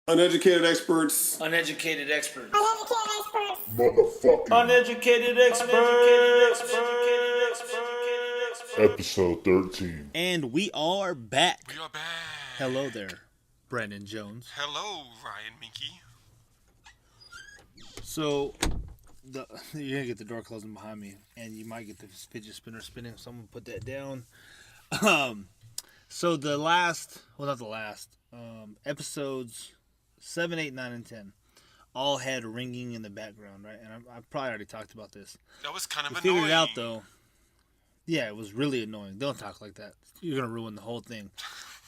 Uneducated experts. Uneducated experts. Motherfucking. Uneducated experts. Episode 13. And we are back. We are back. Hello there, Brandon Jones. Hello, Ryan Minky. So, you're going to get the door closing behind me, and you might get the fidget spinner spinning. Someone put that down. So the last, episodes 7, 8, 9, and 10 all had ringing in the background, right? And I probably already talked about this. That was kind of annoying. Figured it out, though. Yeah, it was really annoying. Don't talk like that. You're going to ruin the whole thing.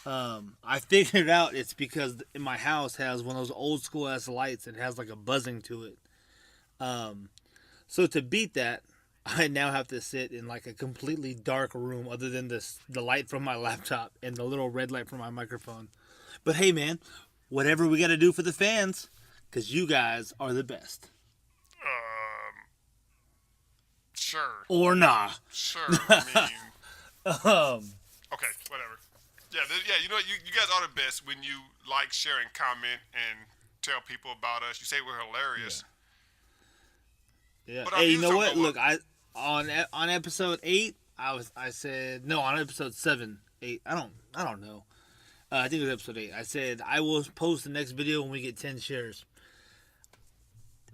I figured out it's because in my house has one of those old school ass lights and has like a buzzing to it. So to beat that, I now have to sit in like a completely dark room other than the light from my laptop and the little red light from my microphone. But hey, man, whatever we got to do for the fans, because you guys are the best. Sure. Or nah. Sure. I mean, okay, whatever. Yeah, you know what? You guys are the best when you like, share, and comment and tell people about us. You say we're hilarious. Yeah. Hey, you know what? Look, on episode 8, I said no. On episode 7, 8, I don't know. I think it was episode 8. I said I will post the next video when we get 10 shares.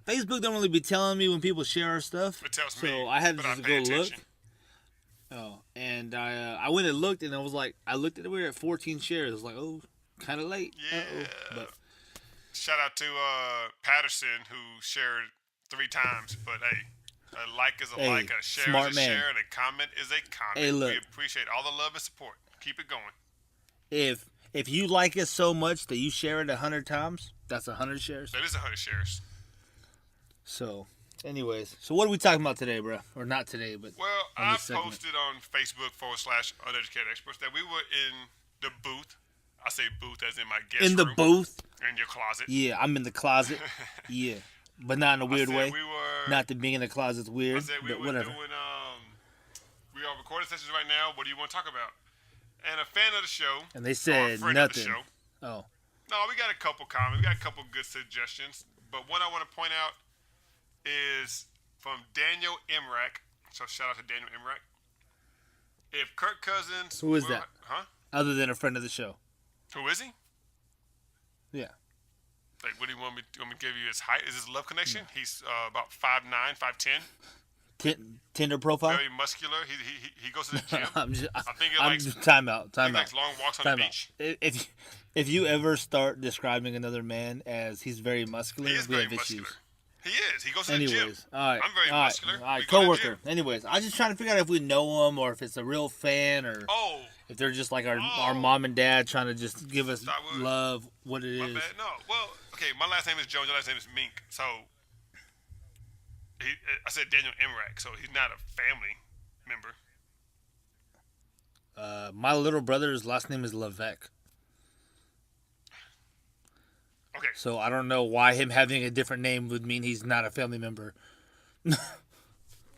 Facebook don't really be telling me when people share our stuff. It tells so me, I had to but just I pay go attention. look. Oh, and I went and looked, and I was like, I looked at it, we were at 14 shares. I was like, oh, kind of late. Yeah. But shout out to Patterson who shared 3 times. But hey, a like is a like, a share smart is a man. share, and a comment is a comment. Hey, look. We appreciate all the love and support. Keep it going. If you like us so much that you share it 100 times, that's 100 shares. That is 100 shares. So, anyways, what are we talking about today, bro? Or not today, but well, I posted on Facebook /Uneducated Experts that we were in the booth. I say booth as in my guest room. In the booth? In your closet. Yeah, I'm in the closet. Yeah, but not in a weird way. We were, not that being in the closet's weird, but whatever. We are recording sessions right now. What do you want to talk about? And a fan of the show. And they said nothing. Oh. No, we got a couple comments. We got a couple good suggestions. But what I want to point out is from Daniel Emrach. So shout out to Daniel Emrach. If Kirk Cousins... Who is that? Huh? Other than a friend of the show. Who is he? Yeah. Like, what do you want me to give you his height? Is his love connection? Yeah. He's about 5'9", 5'10". Tinder profile? Very muscular. He goes to the gym. I'm likes... Time out. He likes long walks on the beach. If you ever start describing another man as he's very muscular, he is we very have muscular. issues. He is. He goes to the gym. All right. I'm very muscular. All right, coworker. Anyways, I was just trying to figure out if we know him or if it's a real fan or if they're just like our mom and dad trying to just give us love, what it is. Bad. No. Well, okay, my last name is Jones. Your last name is Mink. So, I said Daniel Emrach, so he's not a family member. My little brother's last name is Levesque. Okay. So I don't know why him having a different name would mean he's not a family member.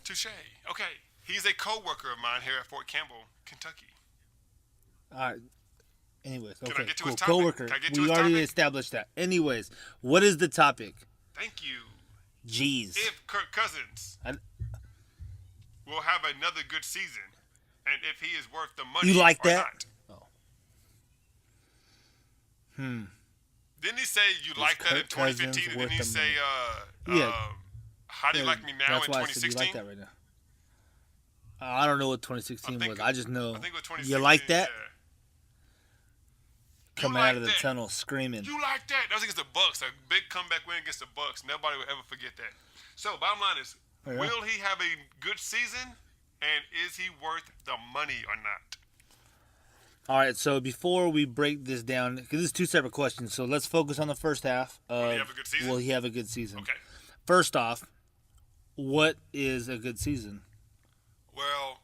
Touche. Okay. He's a co-worker of mine here at Fort Campbell, Kentucky. All right. Anyways, okay, Can I get to cool. his topic? Co-worker. Can I get to We his already topic? established that. Anyways, what is the topic? Thank you. Jeez. If Kirk Cousins will have another good season, and if he is worth the money you like or that? not. Oh. Didn't he say you like that in 2015? Didn't he say, how do you like me now in 2016? You like that right now. I don't know what 2016 was. I just know. I think it was 2016. You like that? Yeah. Coming out of the tunnel screaming. You like that? That was against the Bucks. A big comeback win against the Bucks. Nobody will ever forget that. So, bottom line is, will he have a good season? And is he worth the money or not? All right, so before we break this down, because this is 2 separate questions, so let's focus on the first half. Will he have a good season? Will he have a good season? Okay. First off, what is a good season? Well,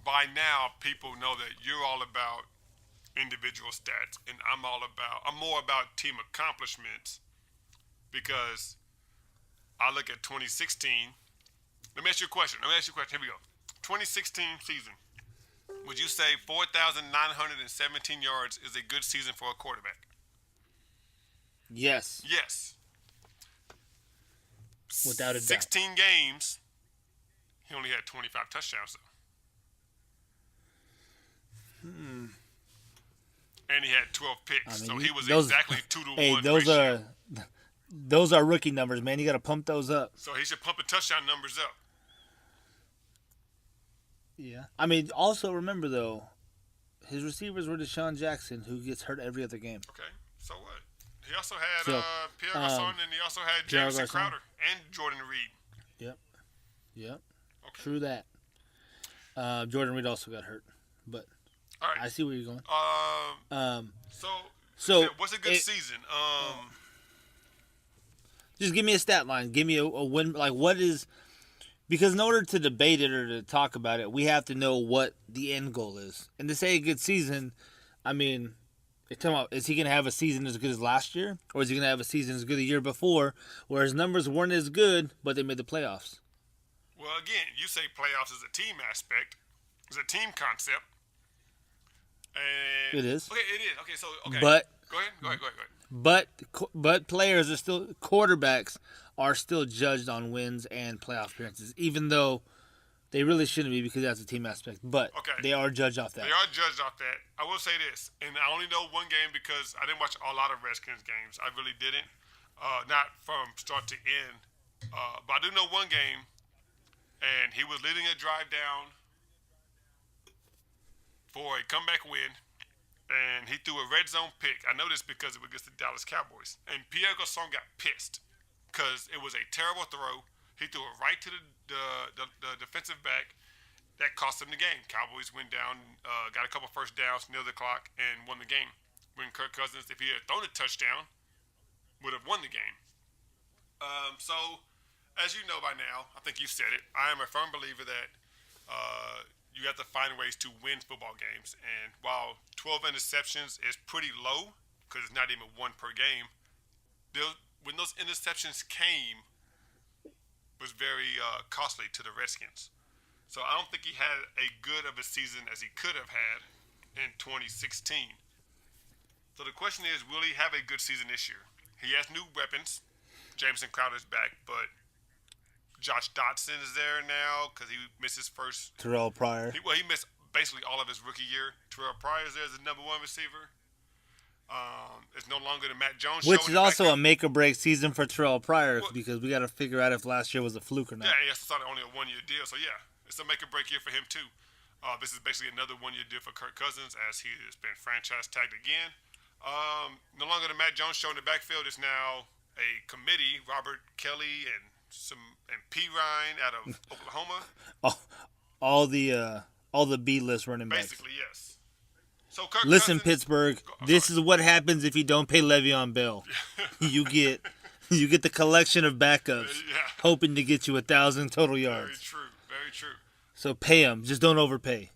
by now, people know that you're all about individual stats, and I'm more about team accomplishments, because I look at 2016. Let me ask you a question. Here we go. 2016 season. Would you say 4,917 yards is a good season for a quarterback? Yes, Yes. without a doubt. 16 games. He only had 25 touchdowns though. And he had 12 picks, so he was exactly 2-to-1 Hey, those are rookie numbers, man. You got to pump those up. So he should pump the touchdown numbers up. Yeah. I mean, also remember though, his receivers were Deshaun Jackson, who gets hurt every other game. Okay, so what? He also had So, Pierre Garçon, and he also had Jameson Crowder and Jordan Reed. Yep. Okay. True that. Jordan Reed also got hurt, but All right. I see where you're going. So what's a good season? Just give me a stat line. Give me a win. Like, what is... Because in order to debate it or to talk about it, we have to know what the end goal is. And to say a good season, I mean, is he going to have a season as good as last year? Or is he going to have a season as good the year before, where his numbers weren't as good, but they made the playoffs? Well, again, you say playoffs is a team aspect. It's a team concept. And It is. Okay, it is. Okay, so, okay. But... Go ahead. But players are still... Quarterbacks are still judged on wins and playoff appearances, even though they really shouldn't be because that's a team aspect. But they are judged off that. They are judged off that. I will say this, and I only know one game because I didn't watch a lot of Redskins games. I really didn't, not from start to end. But I do know one game, and he was leading a drive down for a comeback win, and he threw a red zone pick. I know this because it was against the Dallas Cowboys, and Pierre Garçon got pissed because it was a terrible throw. He threw it right to the defensive back. That cost him the game. Cowboys went down, got a couple first downs near the clock, and won the game. When Kirk Cousins, if he had thrown a touchdown, would have won the game. So, as you know by now, I think you said it, I am a firm believer that you have to find ways to win football games. And while 12 interceptions is pretty low, because it's not even one per game, when those interceptions came, was very costly to the Redskins. So I don't think he had a good of a season as he could have had in 2016. So the question is, will he have a good season this year? He has new weapons. Jameson Crowder's back, but Josh Dotson is there now because he missed his first. Terrell Pryor. He missed basically all of his rookie year. Terrell Pryor is there as the number one receiver. It's no longer the Matt Jones show. Which is also a make-or-break season for Terrell Pryor because we got to figure out if last year was a fluke or not. Yeah, it's only a one-year deal, so yeah, it's a make-or-break year for him too. This is basically another one-year deal for Kirk Cousins as he has been franchise tagged again. No longer the Matt Jones show in the backfield. It's now a committee, Robert Kelly and P. Ryan out of Oklahoma. All the B-list running backs. Basically, yes. So Kirk Listen, Cousins, Pittsburgh, this is what happens if you don't pay Le'Veon Bell. You get the collection of backups, hoping to get you 1,000 total yards. Very true. So pay them, just don't overpay.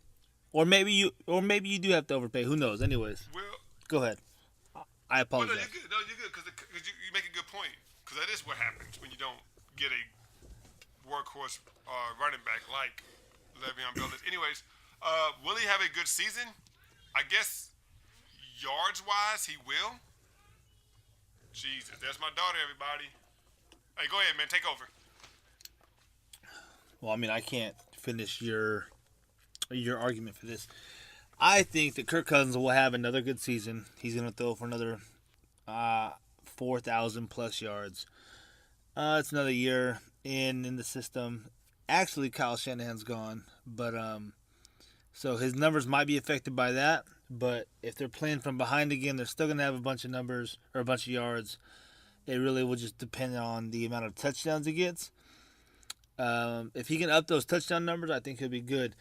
Or maybe you do have to overpay. Who knows? Anyways, go ahead. I apologize. No, you're good because you make a good point because that is what happens when you don't get a workhorse running back like Le'Veon Bell is. Anyways, will he have a good season? I guess yards-wise, he will. Jesus, that's my daughter, everybody. Hey, go ahead, man. Take over. Well, I mean, I can't finish your argument for this. I think that Kirk Cousins will have another good season. He's going to throw for another 4,000 plus yards. It's another year in the system. Actually, Kyle Shanahan's gone, but so his numbers might be affected by that. But if they're playing from behind again, they're still going to have a bunch of numbers or a bunch of yards. It really will just depend on the amount of touchdowns he gets. If he can up those touchdown numbers, I think he'll be good.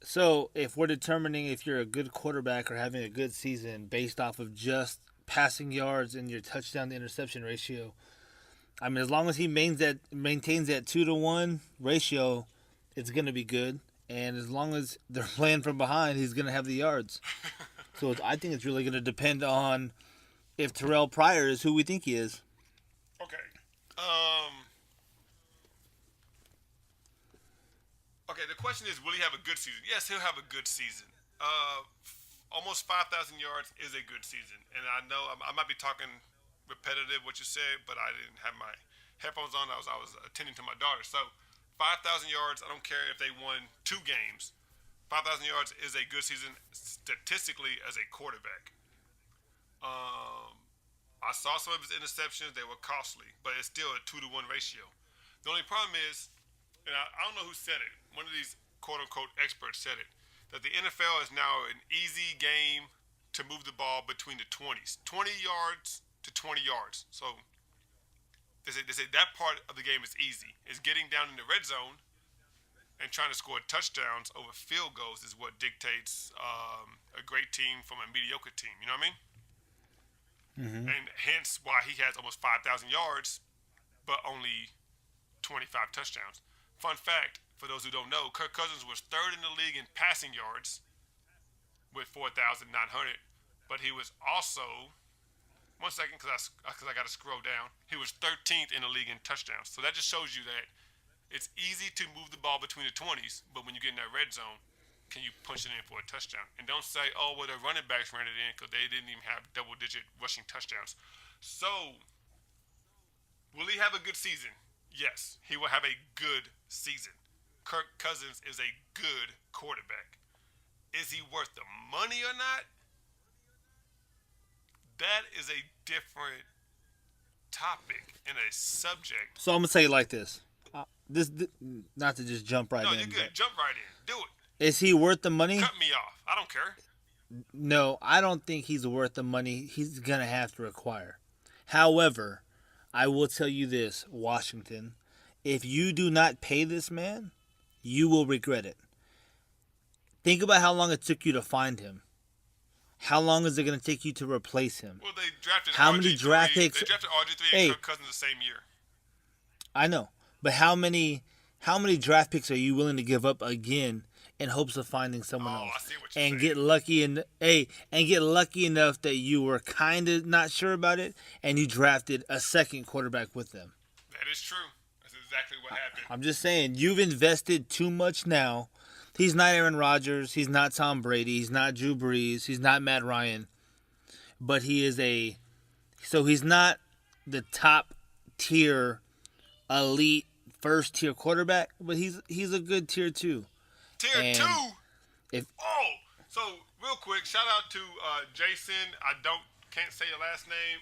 So if we're determining if you're a good quarterback or having a good season based off of just passing yards and your touchdown to interception ratio, I mean, as long as he maintains that 2-to-1 ratio, it's going to be good. And as long as they're playing from behind, he's going to have the yards. So I think it's really going to depend on if Terrell Pryor is who we think he is. Okay. Okay, the question is, will he have a good season? Yes, he'll have a good season. Almost 5,000 yards is a good season. And I know I might be talking repetitive what you said, but I didn't have my headphones on. I was attending to my daughter. So 5,000 yards. I don't care if they won 2 games. 5,000 yards is a good season statistically as a quarterback. I saw some of his interceptions; they were costly, but it's still a 2-to-1 ratio. The only problem is, and I don't know who said it. One of these quote unquote experts said it, that the NFL is now an easy game to move the ball between the 20s, 20 yards to 20 yards. So they say that part of the game is easy. It's getting down in the red zone and trying to score touchdowns over field goals is what dictates a great team from a mediocre team. You know what I mean? Mm-hmm. And hence why he has almost 5,000 yards, but only 25 touchdowns. Fun fact, for those who don't know, Kirk Cousins was third in the league in passing yards with 4,900, but he was also, one second, because I got to scroll down, he was 13th in the league in touchdowns. So that just shows you that it's easy to move the ball between the 20s, but when you get in that red zone, can you punch it in for a touchdown? And don't say, oh, well, the running backs ran it in because they didn't even have double-digit rushing touchdowns. So, will he have a good season? Yes, he will have a good season. Kirk Cousins is a good quarterback. Is he worth the money or not? That is a different topic and a subject. So I'm gonna say it like this. This not to just jump right No, in. you're good. Jump right in. Do it. Is he worth the money? Cut me off. I don't care. No, I don't think he's worth the money he's going to have to acquire. However, I will tell you this, Washington. If you do not pay this man, you will regret it. Think about how long it took you to find him. How long is it going to take you to replace him? Well, they drafted How RG3. many draft picks? They drafted RG3 Hey. and Kirk Cousins the same year. I know. But how many draft picks are you willing to give up again in hopes of finding someone else? I see what you're And saying. get lucky enough that you were kind of not sure about it and you drafted a second quarterback with them. That is true. That's exactly what happened. I'm just saying, you've invested too much now. He's not Aaron Rodgers, he's not Tom Brady, he's not Drew Brees, he's not Matt Ryan, but he's not the top tier elite first tier quarterback, but he's a good tier 2. Tier And 2? So real quick, shout out to Jason. I can't say your last name.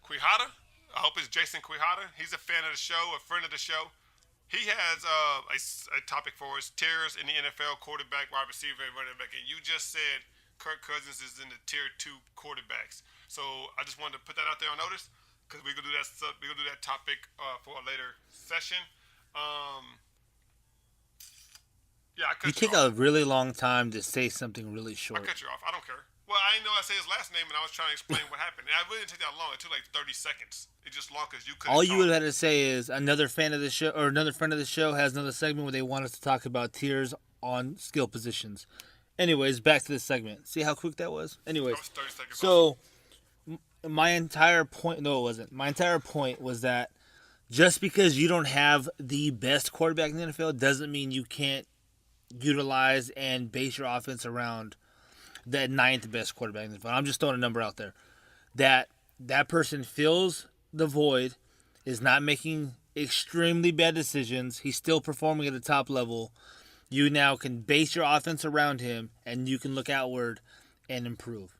Quijada. I hope it's Jason Quijada. He's a fan of the show, a friend of the show. He has a topic for us: tiers in the NFL, quarterback, wide receiver, and running back. And you just said Kirk Cousins is in the tier 2 quarterbacks. So I just wanted to put that out there on notice because we're gonna do that. We're gonna do that topic for a later session. Yeah, I cut You take off. a really long time to say something really short. I cut you off. I don't care. Well, I didn't know I said his last name, and I was trying to explain what happened. And I really didn't take that long. It took like 30 seconds. It's just long because you couldn't All you talk. would have had to say is another fan of the show or another friend of the show has another segment where they want us to talk about tiers on skill positions. Anyways, back to this segment. See how quick that was? Anyways, That was 30 seconds. so my entire point, no, it wasn't. My entire point was that just because you don't have the best quarterback in the NFL doesn't mean you can't utilize and base your offense around that 9th best quarterback in the NFL. I'm just throwing a number out there. That person fills the void, is not making extremely bad decisions. He's still performing at the top level. You now can base your offense around him, and you can look outward and improve.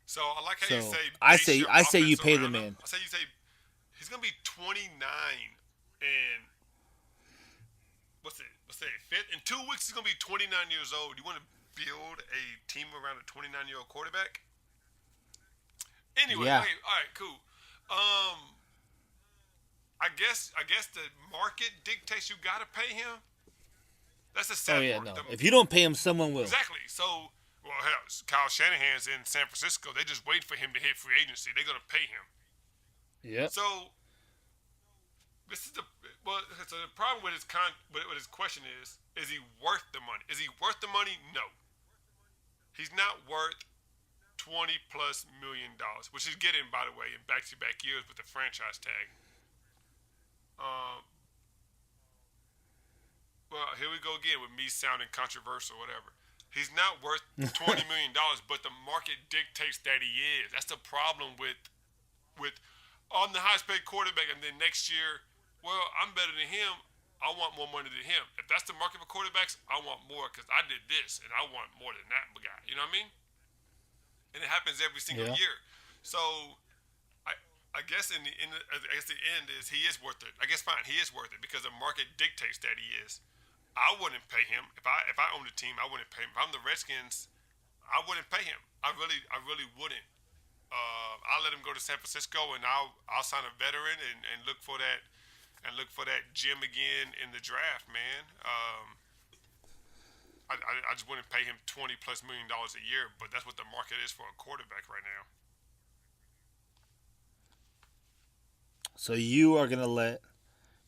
So I like how you say. I base say your I say you offense pay the around him. man. I say you say he's gonna be 29 and what's it? In 2 weeks he's gonna be 29 years old. You want to build a team around a 29-year-old quarterback? Anyway, Yeah. okay, all right, cool. I guess the market dictates you gotta pay him. That's the sad Oh yeah, part. no. If you don't pay him, someone will. Exactly. So, well, hell, Kyle Shanahan's in San Francisco. They just wait for him to hit free agency. They're gonna pay him. Yep. So, this is so the problem with his question is he worth the money? Is he worth the money? No. He's not worth $20+ million, which he's getting, by the way, in back-to-back years with the franchise tag. Well, here we go again with me sounding controversial, whatever. He's not worth $20 million, but the market dictates that he is. That's the problem with with I'm the highest paid quarterback, and then next year, well, I'm better than him. I want more money than him. If that's the market for quarterbacks, I want more because I did this, and I want more than that guy. You know what I mean? And it happens every single year. So I guess I guess the end is he is worth it. I guess fine, he is worth it because the market dictates that he is. I wouldn't pay him if I owned a team. I wouldn't pay him. If I'm the Redskins, I wouldn't pay him. I really wouldn't. I'll let him go to San Francisco and I'll sign a veteran and look for that gem again in the draft, man. I just wouldn't pay him $20+ million a year, but that's what the market is for a quarterback right now. So you are gonna let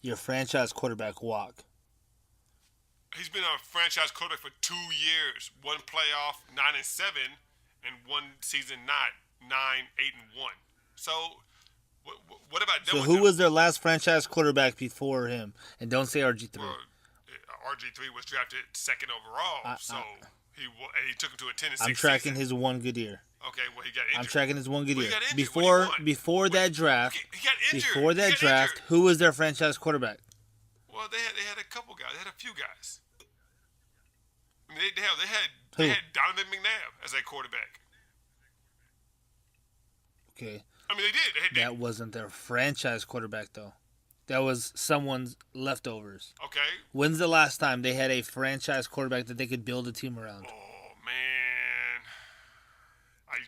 your franchise quarterback walk? He's been a franchise quarterback for 2 years. One playoff, 9-7, and one season not 9-8-1. So what about So who was their last franchise quarterback before him? And don't say RG3. Well, RG3 was drafted second overall, he took him to a 10-6 I'm tracking season. his one good year. Okay, well he got injured. I'm tracking his one good year. Before That draft, he got injured. before that draft, who was their franchise quarterback? Well, they had a couple guys. They had a few guys. I mean, they had Donovan McNabb as a quarterback. Okay. I mean, they did. That wasn't their franchise quarterback, though. That was someone's leftovers. Okay. When's the last time they had a franchise quarterback that they could build a team around? Oh, man.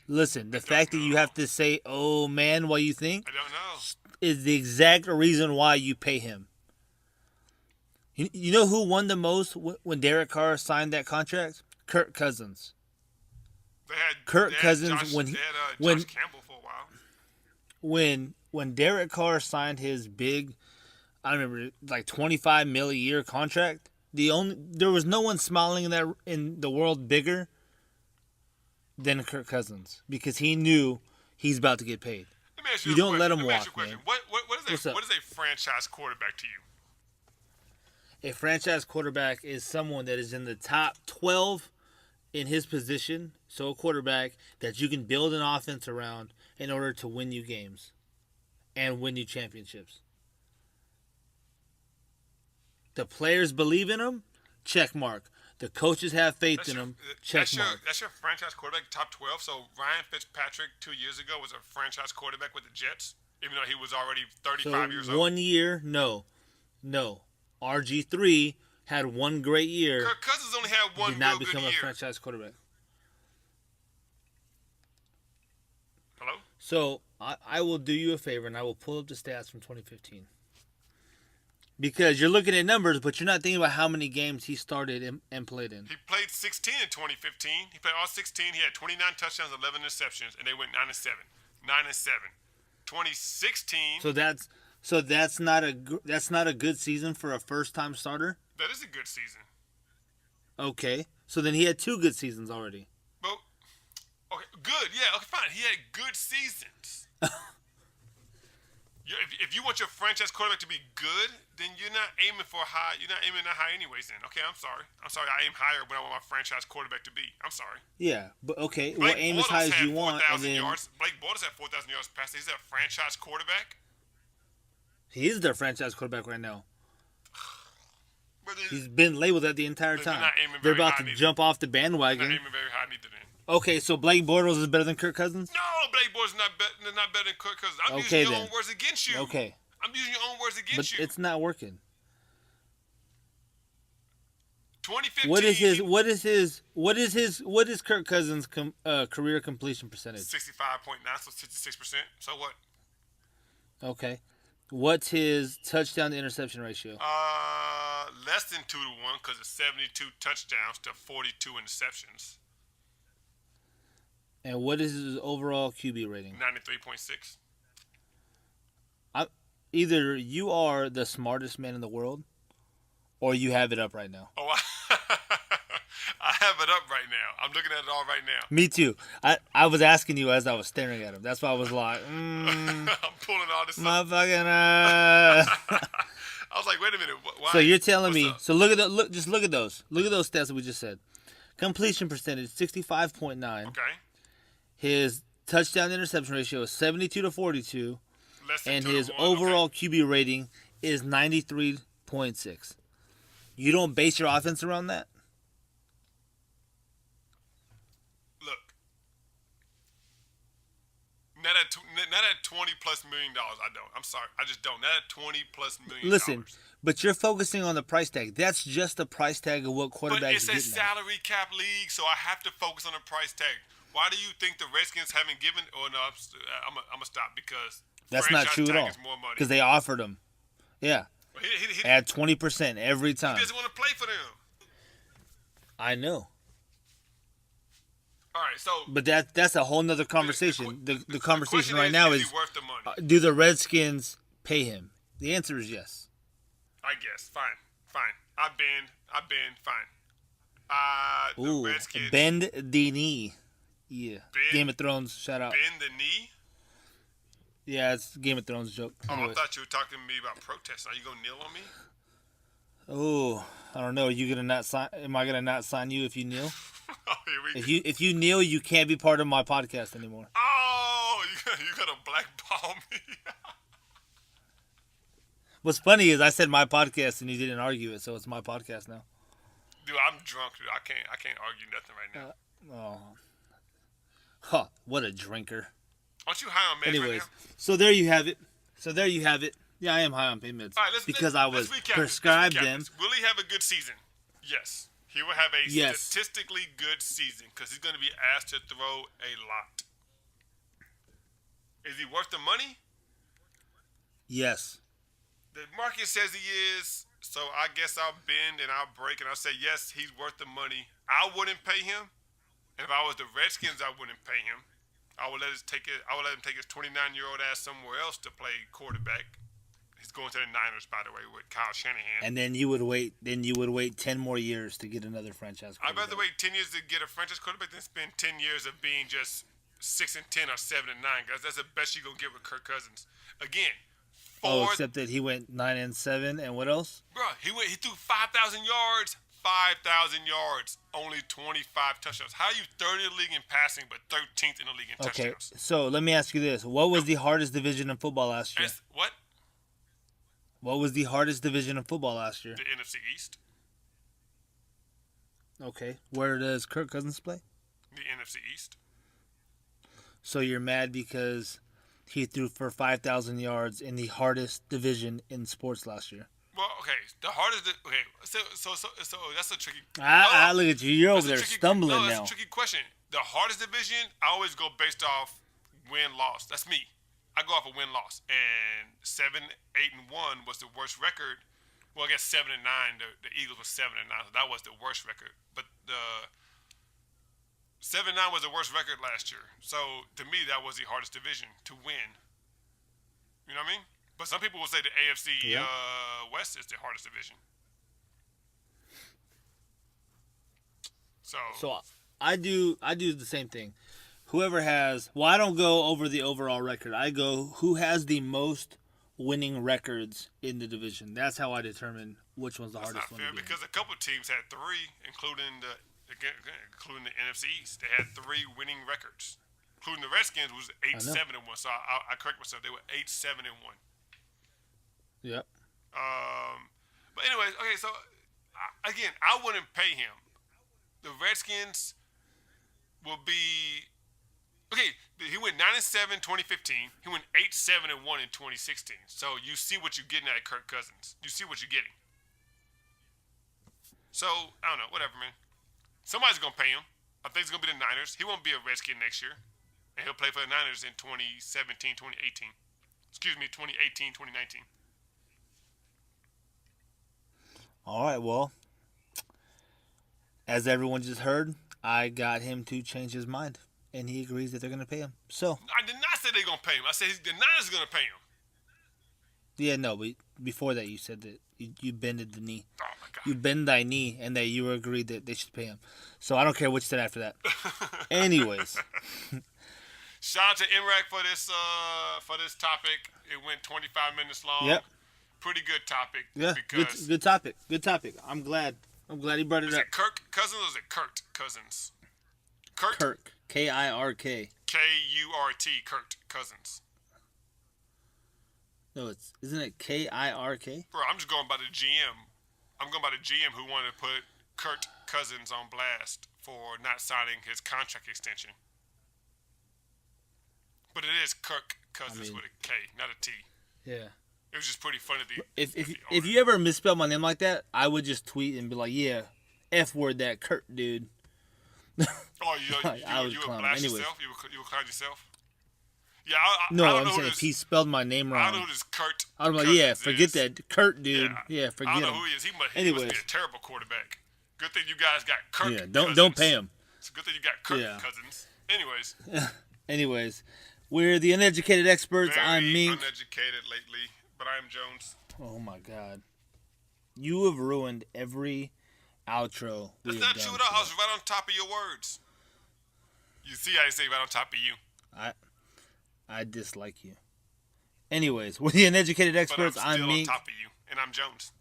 Listen, the fact that you have to say, oh, man, while you think, I don't know, is the exact reason why you pay him. You know who won the most when Derek Carr signed that contract? Kirk Cousins. Kirk Cousins Josh Campbell for a while. When Derek Carr signed his big, I remember like $25 million a year contract. There was no one smiling in the world bigger than Kirk Cousins because he knew he's about to get paid. Let me ask you You don't let him walk, man. What is a franchise quarterback to you? A franchise quarterback is someone that is in the top 12 in his position, so a quarterback that you can build an offense around in order to win you games and win you championships. The players believe in him, check mark. The coaches have faith in him, check mark. That's your franchise quarterback, top 12. So Ryan Fitzpatrick 2 years ago was a franchise quarterback with the Jets, even though he was already 35 years old. 1 year, no. RG3 had one great year. Kirk Cousins only had one did not real become good a year. franchise quarterback. Hello? So I will do you a favor and I will pull up the stats from 2015. Because you're looking at numbers, but you're not thinking about how many games he started and played in. He played 16 in 2015. He played all 16. He had 29 touchdowns, 11 interceptions, and they went 9-7. 9-7. 2016. So that's not a good season for a first-time starter? That is a good season. Okay. So then he had 2 good seasons already. Well, okay, good. Yeah, okay, fine. He had good seasons. If you want your franchise quarterback to be good, then you're not aiming for high. You're not aiming that high anyways. Then okay, I'm sorry. I aim higher when I want my franchise quarterback to be. I'm sorry. Yeah, but okay. Well, aim as high as you want, and then Blake Bortles had 4,000 yards passing. He's a franchise quarterback. He is their franchise quarterback right now. He's been labeled that the entire time. They're about to jump off the bandwagon. They're not aiming very high neither then. Okay, so Blake Bortles is better than Kirk Cousins? No, Blake Bortles is not better than Kirk Cousins. I'm using your own words against you. Okay. I'm using your own words against you. But it's not working. 2015. What is Kirk Cousins' career completion percentage? 65.9, so 66%. So what? Okay. What's his touchdown to interception ratio? Less than 2 to 1 because it's 72 touchdowns to 42 interceptions. And what is his overall QB rating? 93.6. Either you are the smartest man in the world, or you have it up right now. Oh, I have it up right now. I'm looking at it all right now. Me too. I was asking you as I was staring at him. That's why I was like, I'm pulling all this up. motherfucking. I was like, wait a minute. Why? So you're telling What's me? up? So look at those. Look at those stats that we just said. Completion percentage 65.9. Okay. His touchdown interception ratio is 72-42, Less than and 2 to his 1. overall QB rating is 93.6. You don't base your offense around that? Look, not at $20+ million. I don't. I'm sorry, I just don't. Not at $20+ million. Listen, but you're focusing on the price tag. That's just the price tag of what but quarterbacks it's a get now. salary cap league, so I have to focus on the price tag. Why do you think the Redskins haven't given? Oh no, I'm gonna stop because That's not franchise true at tag all. is more money. Because they offered him. Yeah. He Add 20% every time. doesn't want to play for them. I know. All right, so But that's a whole nother conversation. The conversation question right now is is, he worth the money? do the Redskins pay him? The answer is yes. I guess. Fine. I've been fine. The Ooh, Redskins bend the knee. Yeah. Bend- Game of Thrones, shout out. bend the knee. Yeah, it's a Game of Thrones joke. Oh, I Anyways. thought you were talking to me about protest. Are you gonna kneel on me? Oh, I don't know. You gonna not sign? Am I gonna not sign you if you kneel? Oh, here we go. If you kneel, you can't be part of my podcast anymore. Oh, you gotta blackball me. What's funny is I said my podcast and you didn't argue it, so it's my podcast now. Dude, I'm drunk, dude. I can't argue nothing right now. Oh, huh? What a drinker. Aren't you high on meds Anyways, right now? so there you have it. Yeah, I am high on pain meds All right, because I was let's recap prescribed this. them. Will he have a good season? Yes. He will have a Yes. statistically good season because he's going to be asked to throw a lot. Is he worth the money? Yes. The market says he is, so I guess I'll bend and I'll break and I'll say, yes, he's worth the money. I wouldn't pay him. And if I was the Redskins, I wouldn't pay him. I would let him take his 29-year-old ass somewhere else to play quarterback. He's going to the Niners, by the way, with Kyle Shanahan. And then you would wait. 10 more years to get another franchise I'd quarterback. rather wait 10 years to get a franchise quarterback than spend 10 years of being just 6-10 or 7-9, guys. That's the best you're gonna get with Kirk Cousins. Again, Oh, except that he went 9-7, and what else? bro, he threw 5,000 yards. 5,000 yards, only 25 touchdowns. How are you third in the league in passing, but 13th in the league in Okay, touchdowns? so let me ask you this: what was the hardest division in football last year? What? What was the hardest division in football last year? The NFC East. Okay, where does Kirk Cousins play? The NFC East. So you're mad because he threw for 5,000 yards in the hardest division in sports last year. Well, okay, the hardest. Okay, so that's a tricky. Look at you. You're over there That's a tricky- stumbling no, now. That's a tricky question. The hardest division, I always go based off win-loss. That's me. I go off a win-loss. And 7-8-1 was the worst record. Well, I guess 7-9. The Eagles were 7-9, so that was the worst record. But the 7-9 was the worst record last year. So to me, that was the hardest division to win. You know what I mean? But some people will say the AFC West is the hardest division. So I do the same thing. Whoever has, well, I don't go over the overall record. I go who has the most winning records in the division. That's how I determine which one's the that's hardest not one fair to be in. because a couple of teams had 3, including the NFC East. They had 3 winning records, including the Redskins was 8-7-1. So I correct myself. They were 8-7-1. Yep. But anyways, okay. So again, I wouldn't pay him. The Redskins will be okay. He went 9-7 2015. He went 8-7-1 in 2016. So you see what you're getting at Kirk Cousins. You see what you're getting. So I don't know. Whatever, man. Somebody's gonna pay him. I think it's gonna be the Niners. He won't be a Redskin next year, and he'll play for the Niners in 2017, 2018. Excuse me, 2018, 2019. All right, well, as everyone just heard, I got him to change his mind, and he agrees that they're going to pay him. So, I did not say they're going to pay him. I said the Niners are going to pay him. yeah, no, but before that you said that you bended the knee. Oh, my God. You bend thy knee, and that you agreed that they should pay him. So I don't care what you said after that. Anyways. Shout out to NRAC for this topic. It went 25 minutes long. Yep. Pretty good topic. Yeah, Because good topic. Good topic. I'm glad he brought it is up. it Kirk Cousins or is it Kurt Cousins? Kurt? Kirk. Kirk. K-U-R-T, Kirk Cousins. No, isn't it Kirk? Bro, I'm just going by the GM. I'm going by the GM who wanted to put Kirk Cousins on blast for not signing his contract extension. But it is Kirk Cousins with a K, not a T. Yeah. It was just pretty funny. If you ever misspell my name like that, I would just tweet and be like, yeah, F word that Kurt dude. Oh, you would blast Anyways. yourself? You would clown yourself? Yeah, No, I don't I'm know saying if he spelled my name I don't wrong. know who this Kurt I'm like, Cousins yeah, forget is. that Kurt dude. Yeah, forget I don't him. know who he is. He must be Anyways. a terrible quarterback. Good thing you guys got Kirk Yeah, Cousins. don't pay him. It's a good thing you got Kirk Cousins. Anyways, we're the Uneducated Experts. Very I'm Mink. uneducated lately, but I am Jones. Oh my God, you have ruined every outro. That's not true at all. I was right on top of your words. You see, I say right on top of you. I dislike you. Anyways, we're the Uneducated Experts. But I'm still Mink. on top of you, and I'm Jones.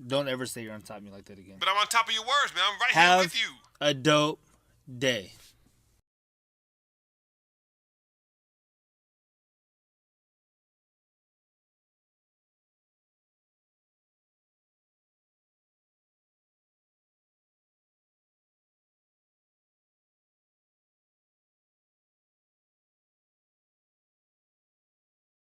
Don't ever say you're on top of me like that again. But I'm on top of your words, man. I'm right Have here with you. a dope day.